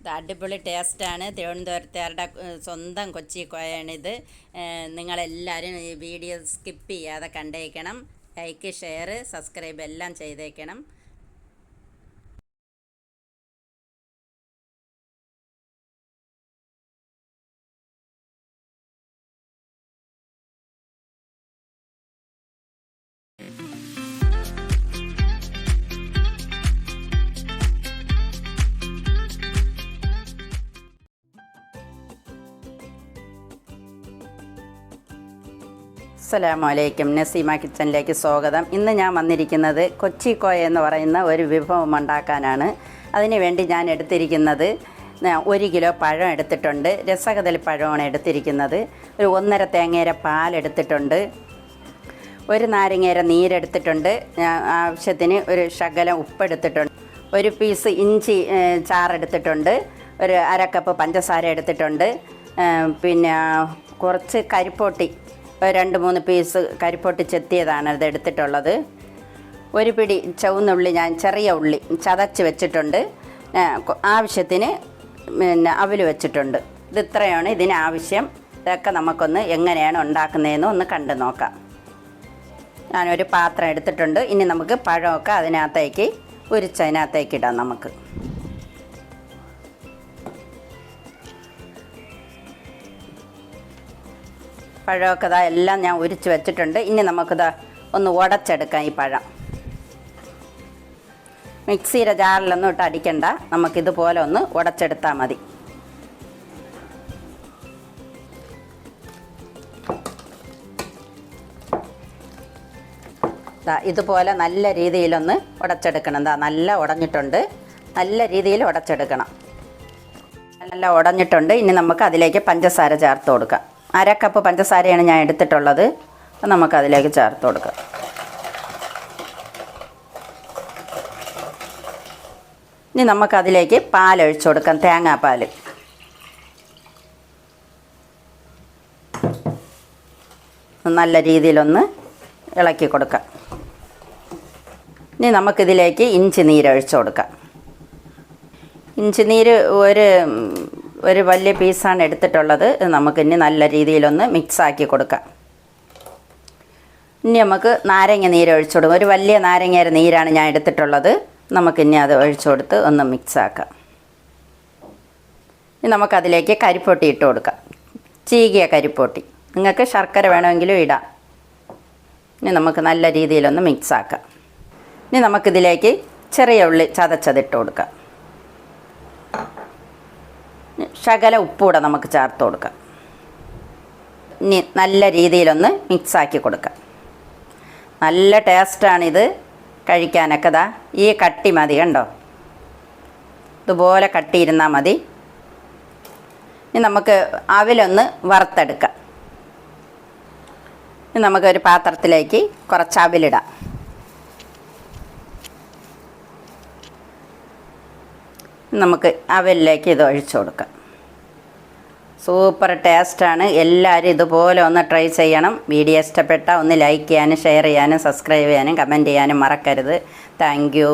ഇത് അടിപൊളി ടേസ്റ്റാണ്. തിരുവനന്തപുരത്തുകാരുടെ സ്വന്തം കൊച്ചിക്കോയാണിത്. നിങ്ങളെല്ലാവരും ഈ വീഡിയോ സ്കിപ്പ് ചെയ്യാതെ കണ്ടേക്കണം. ലൈക്ക്, ഷെയർ, സബ്സ്ക്രൈബ് എല്ലാം ചെയ്തേക്കണം. അസ്സലാമലൈക്കും. നസീമ കിച്ചണിലേക്ക് സ്വാഗതം. ഇന്ന് ഞാൻ വന്നിരിക്കുന്നത് കൊച്ചിക്കോയ എന്ന് പറയുന്ന ഒരു വിഭവം ഉണ്ടാക്കാനാണ്. അതിന് വേണ്ടി ഞാൻ എടുത്തിരിക്കുന്നത് 1 കിലോ പഴം എടുത്തിട്ടുണ്ട്. രസകദളി പഴമാണ് എടുത്തിരിക്കുന്നത്. ഒരു 1.5 തേങ്ങയുടെ പാലെടുത്തിട്ടുണ്ട്. 1 നാരങ്ങയുടെ നീരെടുത്തിട്ടുണ്ട്. ആവശ്യത്തിന് ഒരു ശകലം ഉപ്പെടുത്തിട്ടുണ്ട്. 1 പീസ് ഇഞ്ചി ചാറെടുത്തിട്ടുണ്ട്. ഒരു 1/2 കപ്പ് പഞ്ചസാര എടുത്തിട്ടുണ്ട്. പിന്നെ കുറച്ച് കരിപ്പോട്ടി, 2-3 പീസ് കരിപ്പൊട്ടി ചെത്തിയതാണ് ഇത് എടുത്തിട്ടുള്ളത്. 1 പിടി ചുവന്നുള്ളി ഞാൻ ചെറിയ ഉള്ളി ചതച്ച് വെച്ചിട്ടുണ്ട്. ആവശ്യത്തിന് പിന്നെ അവൽ വെച്ചിട്ടുണ്ട്. ഇത് ഇത്രയാണ് ഇതിന് ആവശ്യം. ഇതൊക്കെ നമുക്കൊന്ന് എങ്ങനെയാണ് ഉണ്ടാക്കുന്നതെന്ന് ഒന്ന് കണ്ടു നോക്കാം. ഞാനൊരു പാത്രം എടുത്തിട്ടുണ്ട്. ഇനി നമുക്ക് പഴമൊക്കെ അതിനകത്തേക്ക് ഉരിച്ചതിനകത്തേക്ക് ഇടാം. നമുക്ക് പഴമൊക്കെ എല്ലാം ഞാൻ ഉരിച്ച് വെച്ചിട്ടുണ്ട്. ഇനി നമുക്കിത് ഒന്ന് ഉടച്ചെടുക്കാം. ഈ പഴം മിക്സിയുടെ ജാറിലൊന്നും ഇട്ട് അടിക്കണ്ട. നമുക്കിതുപോലെ ഒന്ന് ഉടച്ചെടുത്താൽ മതി. ഇതുപോലെ നല്ല രീതിയിലൊന്ന് ഉടച്ചെടുക്കണം. നല്ല ഉടഞ്ഞിട്ടുണ്ട്. നല്ല രീതിയിൽ ഉടച്ചെടുക്കണം. നല്ല ഉടഞ്ഞിട്ടുണ്ട്. ഇനി നമുക്ക് അതിലേക്ക് പഞ്ചസാര ചേർത്ത് കൊടുക്കാം. 1/2 കപ്പ് പഞ്ചസാരയാണ് ഞാൻ എടുത്തിട്ടുള്ളത്. അപ്പം നമുക്കതിലേക്ക് ചേർത്ത് കൊടുക്കാം. ഇനി നമുക്കതിലേക്ക് പാലൊഴിച്ചു കൊടുക്കാം. തേങ്ങാപ്പാൽ. നല്ല രീതിയിലൊന്ന് ഇളക്കി കൊടുക്കാം. ഇനി നമുക്കിതിലേക്ക് ഇഞ്ചി നീരൊഴിച്ചു കൊടുക്കാം. ഇഞ്ചി നീര് ഒരു വലിയ പീസാണ് എടുത്തിട്ടുള്ളത്. നമുക്കിനി നല്ല രീതിയിലൊന്ന് മിക്സാക്കി കൊടുക്കാം. ഇനി നമുക്ക് നാരങ്ങ നീര് ഒഴിച്ചു കൊടുക്കാം. ഒരു വലിയ നാരങ്ങയുടെ നീരാണ് ഞാൻ എടുത്തിട്ടുള്ളത്. നമുക്കിനി അത് ഒഴിച്ചു കൊടുത്ത് ഒന്ന് മിക്സാക്കാം. ഇനി നമുക്കതിലേക്ക് കരിപ്പൊട്ടി ഇട്ട് കൊടുക്കാം. ചീകിയ കരിപ്പൊട്ടി. നിങ്ങൾക്ക് ശർക്കര വേണമെങ്കിലും ഇടാം. ഇനി നമുക്ക് നല്ല രീതിയിലൊന്ന് മിക്സാക്കാം. ഇനി നമുക്കിതിലേക്ക് ചെറിയ ഉള്ളി ചതച്ചതിട്ട് കൊടുക്കാം. ശകല ഉപ്പൂടെ നമുക്ക് ചേർത്ത് കൊടുക്കാം. ഇനി നല്ല രീതിയിലൊന്ന് മിക്സാക്കി കൊടുക്കാം. നല്ല ടേസ്റ്റാണിത് കഴിക്കാനൊക്കെ. ഈ കട്ടി മതി, കണ്ടോ? ഇതുപോലെ കട്ടിയിരുന്നാൽ മതി. ഇനി നമുക്ക് അവിലൊന്ന് വറുത്തെടുക്കാം. ഇനി നമുക്കൊരു പാത്രത്തിലേക്ക് കുറച്ച് അവിലിടാം. നമുക്ക് അവലിലേക്ക് ഇത് ഒഴിച്ചു കൊടുക്കാം. സൂപ്പർ ടേസ്റ്റാണ്. എല്ലാവരും ഇതുപോലെ ഒന്ന് ട്രൈ ചെയ്യണം. വീഡിയോ ഇഷ്ടപ്പെട്ടാൽ ഒന്ന് ലൈക്ക് ചെയ്യാനും ഷെയർ ചെയ്യാനും സബ്സ്ക്രൈബ് ചെയ്യാനും കമൻറ്റ് ചെയ്യാനും മറക്കരുത്. Thank you.